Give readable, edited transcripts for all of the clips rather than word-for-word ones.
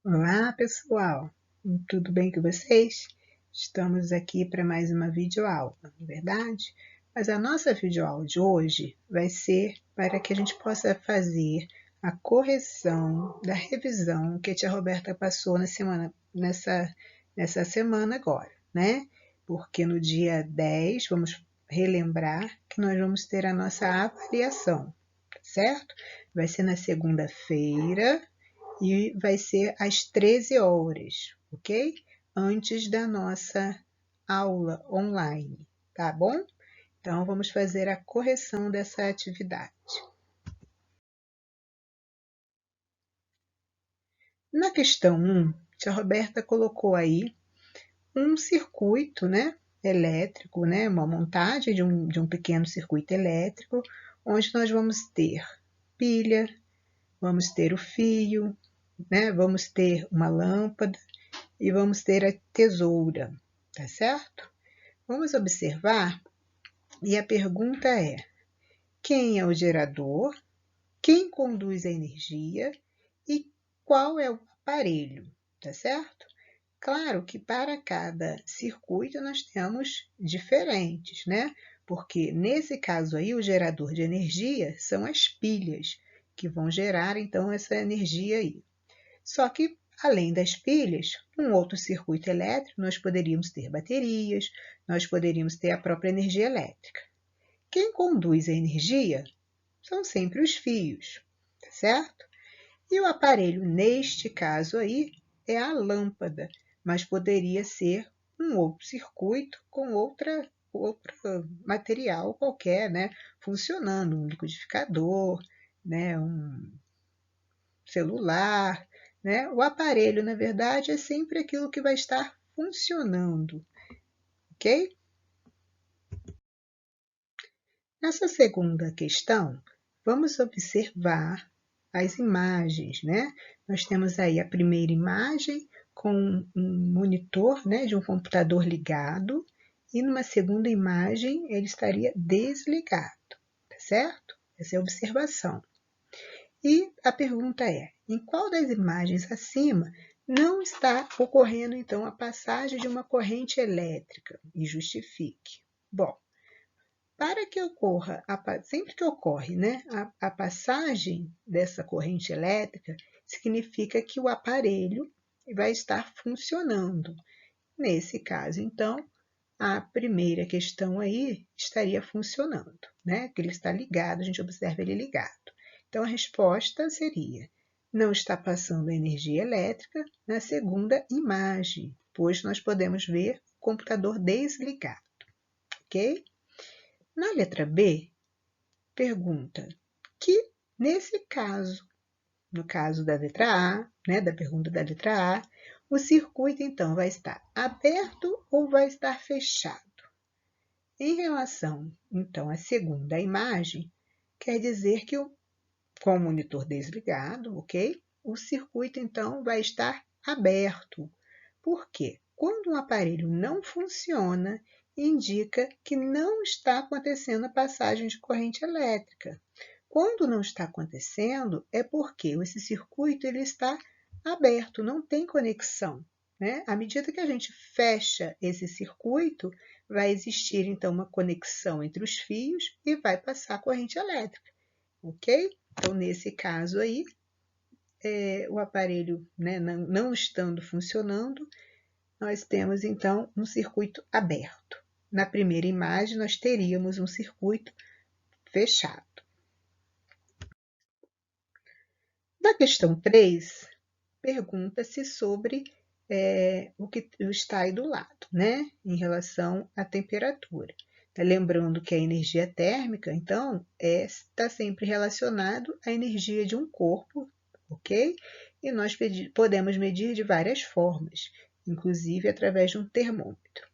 Olá, pessoal! Tudo bem com vocês? Estamos aqui para mais uma videoaula, não é verdade? Mas a nossa videoaula de hoje vai ser para que a gente possa fazer a correção da revisão que a tia Roberta passou nessa semana agora, né? Porque no dia 10, vamos relembrar que nós vamos ter a nossa avaliação, certo? Vai ser na segunda-feira, e vai ser às 13 horas, ok? Antes da nossa aula online, tá bom? Então, vamos fazer a correção dessa atividade. Na questão 1, tia Roberta colocou aí um circuito, né, elétrico, né, uma montagem de um pequeno circuito elétrico, onde nós vamos ter pilha, vamos ter o fio, né, vamos ter uma lâmpada, e vamos ter a tesoura, tá certo? Vamos observar e a pergunta é: quem é o gerador? Quem conduz a energia? E qual é o aparelho, tá certo? Claro que para cada circuito nós temos diferentes, né? Porque nesse caso aí o gerador de energia são as pilhas que vão gerar então essa energia aí. Só que, além das pilhas, um outro circuito elétrico, nós poderíamos ter baterias, nós poderíamos ter a própria energia elétrica. Quem conduz a energia são sempre os fios, tá certo? E o aparelho, neste caso aí, é a lâmpada, mas poderia ser um outro circuito com outro material qualquer, né? Funcionando, um liquidificador, né? Um celular, né? O aparelho, na verdade, é sempre aquilo que vai estar funcionando, ok? Nessa segunda questão, vamos observar as imagens, né? Nós temos aí a primeira imagem com um monitor, né, de um computador ligado, e numa segunda imagem ele estaria desligado, tá certo? Essa é a observação. E a pergunta é: em qual das imagens acima não está ocorrendo então a passagem de uma corrente elétrica? E justifique. Bom, para que ocorra, sempre que ocorre, né, a passagem dessa corrente elétrica, significa que o aparelho vai estar funcionando. Nesse caso, então, a primeira questão aí estaria funcionando, né? Que ele está ligado, a gente observa ele ligado. Então, a resposta seria: não está passando energia elétrica na segunda imagem, pois nós podemos ver o computador desligado, ok? Na letra B, pergunta que, nesse caso, no caso da letra A, né, da pergunta da letra A, o circuito então vai estar aberto ou vai estar fechado? Em relação, então, à segunda imagem, quer dizer que com o monitor desligado, ok? O circuito, então, vai estar aberto. Por quê? Quando um aparelho não funciona, indica que não está acontecendo a passagem de corrente elétrica. Quando não está acontecendo, é porque esse circuito ele está aberto, não tem conexão, né? À medida que a gente fecha esse circuito, vai existir então uma conexão entre os fios e vai passar a corrente elétrica, ok? Então, nesse caso aí, o aparelho, né, não estando funcionando, nós temos então um circuito aberto. Na primeira imagem, nós teríamos um circuito fechado. Na questão 3, pergunta-se sobre o que está aí do lado, né, em relação à temperatura. Lembrando que a energia térmica, então, está sempre relacionado à energia de um corpo, ok? E nós podemos medir de várias formas, inclusive através de um termômetro.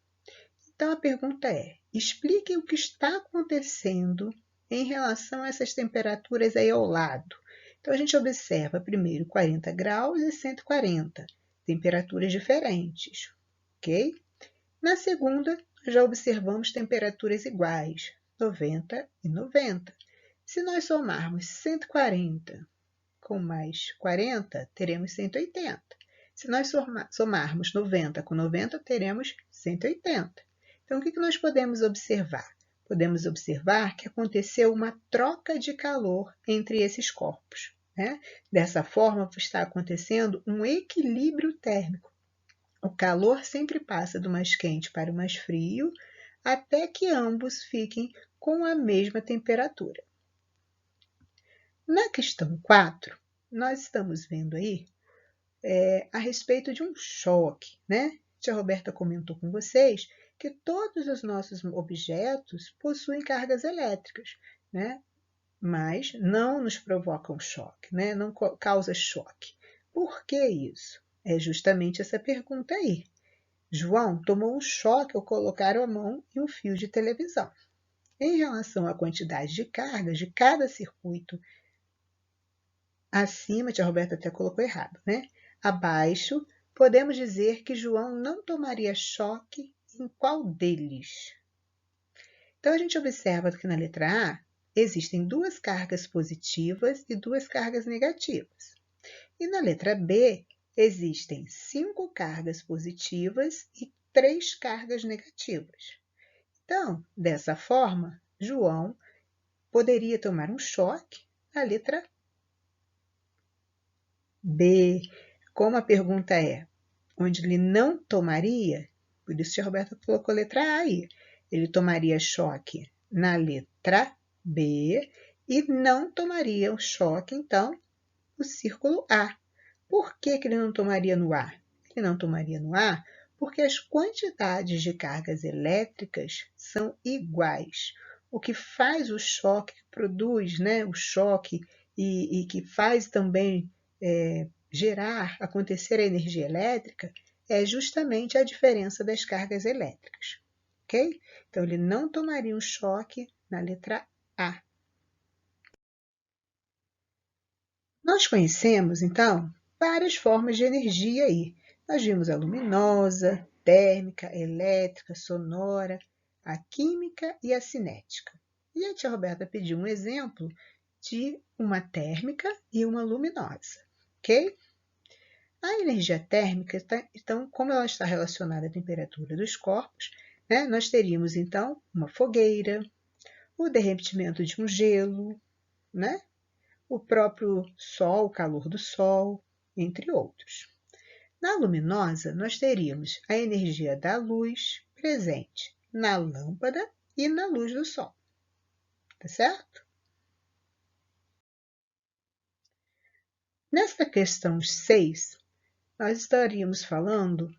Então, a pergunta é: explique o que está acontecendo em relação a essas temperaturas aí ao lado. Então, a gente observa primeiro 40 graus e 140, temperaturas diferentes, ok? Na segunda, já observamos temperaturas iguais, 90 e 90. Se nós somarmos 140 com mais 40, teremos 180. Se nós somarmos 90 com 90, teremos 180. Então, o que nós podemos observar? Podemos observar que aconteceu uma troca de calor entre esses corpos, né? Dessa forma, está acontecendo um equilíbrio térmico. O calor sempre passa do mais quente para o mais frio, até que ambos fiquem com a mesma temperatura. Na questão 4, nós estamos vendo aí a respeito de um choque, né? A tia Roberta comentou com vocês que todos os nossos objetos possuem cargas elétricas, né? Mas não nos provocam choque, né? Não causa choque. Por que isso? É justamente essa pergunta aí. João tomou um choque ao colocar a mão em um fio de televisão. Em relação à quantidade de cargas de cada circuito, acima, a tia Roberta até colocou errado, né? Abaixo, podemos dizer que João não tomaria choque em qual deles? Então, a gente observa que na letra A existem 2 cargas positivas e 2 cargas negativas. E na letra B existem 5 cargas positivas e 3 cargas negativas. Então, dessa forma, João poderia tomar um choque na letra B. Como a pergunta é onde ele não tomaria, por isso a Roberta colocou a letra A aí. Ele tomaria choque na letra B e não tomaria o choque, então, no círculo A. Por que ele não tomaria no A? Ele não tomaria no A porque as quantidades de cargas elétricas são iguais. O que faz o choque, que produz, né, o choque e que faz também acontecer a energia elétrica, é justamente a diferença das cargas elétricas, ok? Então, ele não tomaria um choque na letra A. Nós conhecemos, então, várias formas de energia aí. Nós vimos a luminosa, térmica, elétrica, sonora, a química e a cinética. E a tia Roberta pediu um exemplo de uma térmica e uma luminosa, ok? A energia térmica, então, como ela está relacionada à temperatura dos corpos, né, nós teríamos, então, uma fogueira, o derretimento de um gelo, né, o próprio sol, o calor do sol, entre outros. Na luminosa, nós teríamos a energia da luz presente na lâmpada e na luz do sol. Tá certo? Nesta questão 6, nós estaríamos falando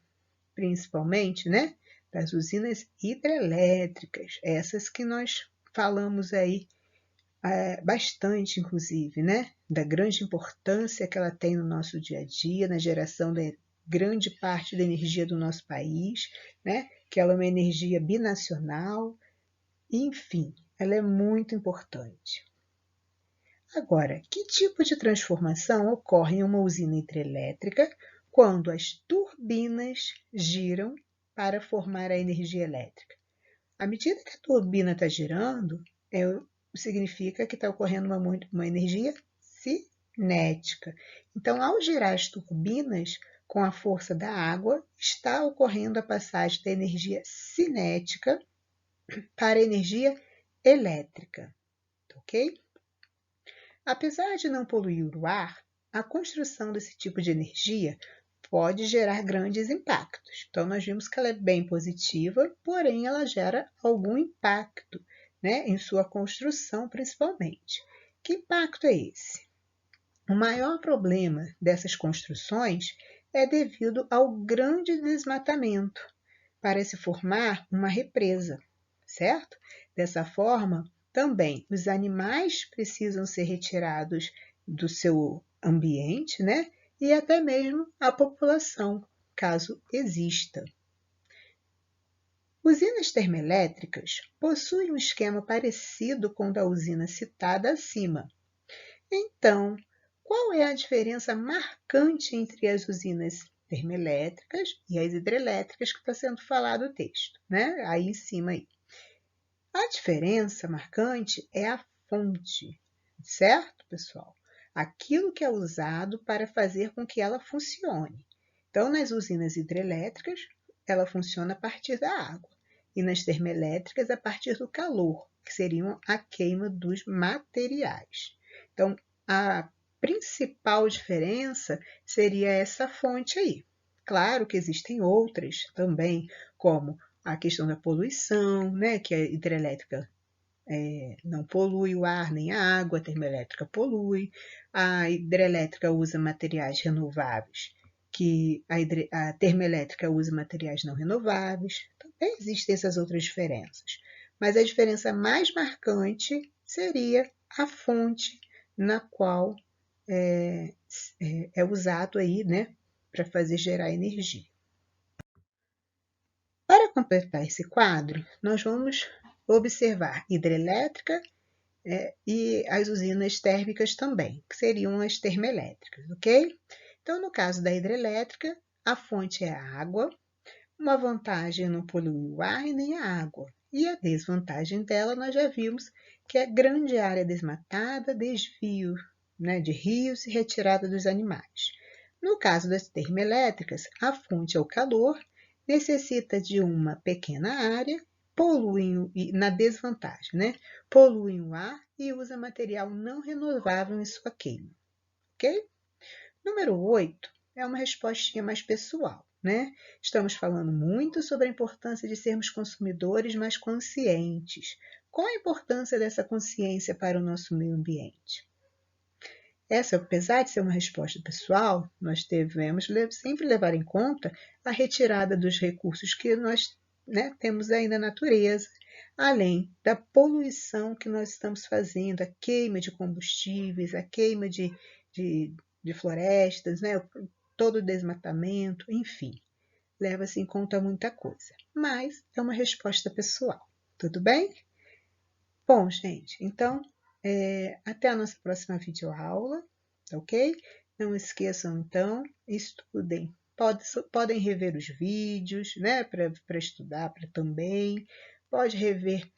principalmente, né, das usinas hidrelétricas, essas que nós falamos aí bastante, inclusive, né, da grande importância que ela tem no nosso dia a dia, na geração da grande parte da energia do nosso país, né, que ela é uma energia binacional, enfim, ela é muito importante. Agora, que tipo de transformação ocorre em uma usina hidrelétrica quando as turbinas giram para formar a energia elétrica? À medida que a turbina está girando, significa que está ocorrendo uma energia cinética. Então, ao girar as turbinas, com a força da água, está ocorrendo a passagem da energia cinética para a energia elétrica, ok? Apesar de não poluir o ar, a construção desse tipo de energia pode gerar grandes impactos. Então, nós vimos que ela é bem positiva, porém ela gera algum impacto, né, em sua construção, principalmente. Que impacto é esse? O maior problema dessas construções é devido ao grande desmatamento para se formar uma represa, certo? Dessa forma, também os animais precisam ser retirados do seu ambiente, né? E até mesmo a população, caso exista. Usinas termoelétricas possuem um esquema parecido com o da usina citada acima. Então, qual é a diferença marcante entre as usinas termoelétricas e as hidrelétricas que está sendo falado o texto, né? Aí em cima aí. A diferença marcante é a fonte, certo, pessoal? Aquilo que é usado para fazer com que ela funcione. Então, nas usinas hidrelétricas, ela funciona a partir da água, e nas termoelétricas a partir do calor, que seriam a queima dos materiais. Então, a principal diferença seria essa fonte aí. Claro que existem outras também, como a questão da poluição, né, que a hidrelétrica não polui o ar nem a água, a termoelétrica polui, a hidrelétrica usa materiais renováveis, que a termoelétrica usa materiais não renováveis. Também existem essas outras diferenças, mas a diferença mais marcante seria a fonte na qual é usado aí, né, para fazer gerar energia. Para completar esse quadro, nós vamos observar hidrelétrica e as usinas térmicas também, que seriam as termoelétricas, ok? Então, no caso da hidrelétrica, a fonte é a água, uma vantagem não polui o ar e nem a água, e a desvantagem dela nós já vimos que é grande área desmatada, desvio, né, de rios e retirada dos animais. No caso das termoelétricas, a fonte é o calor, necessita de uma pequena área, poluem, na desvantagem, né? Poluem o ar e usa material não renovável em sua queima, ok? Número 8 é uma respostinha mais pessoal, né? Estamos falando muito sobre a importância de sermos consumidores mais conscientes. Qual a importância dessa consciência para o nosso meio ambiente? Essa, apesar de ser uma resposta pessoal, nós devemos sempre levar em conta a retirada dos recursos que nós temos aí na natureza, além da poluição que nós estamos fazendo, a queima de combustíveis, a queima de florestas, né? Todo o desmatamento, enfim, leva-se em conta muita coisa. Mas é uma resposta pessoal, tudo bem? Bom, gente, então até a nossa próxima videoaula, ok? Não esqueçam, então, estudem. Podem rever os vídeos, né, para estudar também. Pode rever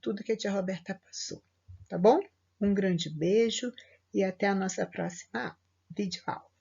tudo que a tia Roberta passou, tá bom? Um grande beijo e até a nossa próxima videoaula.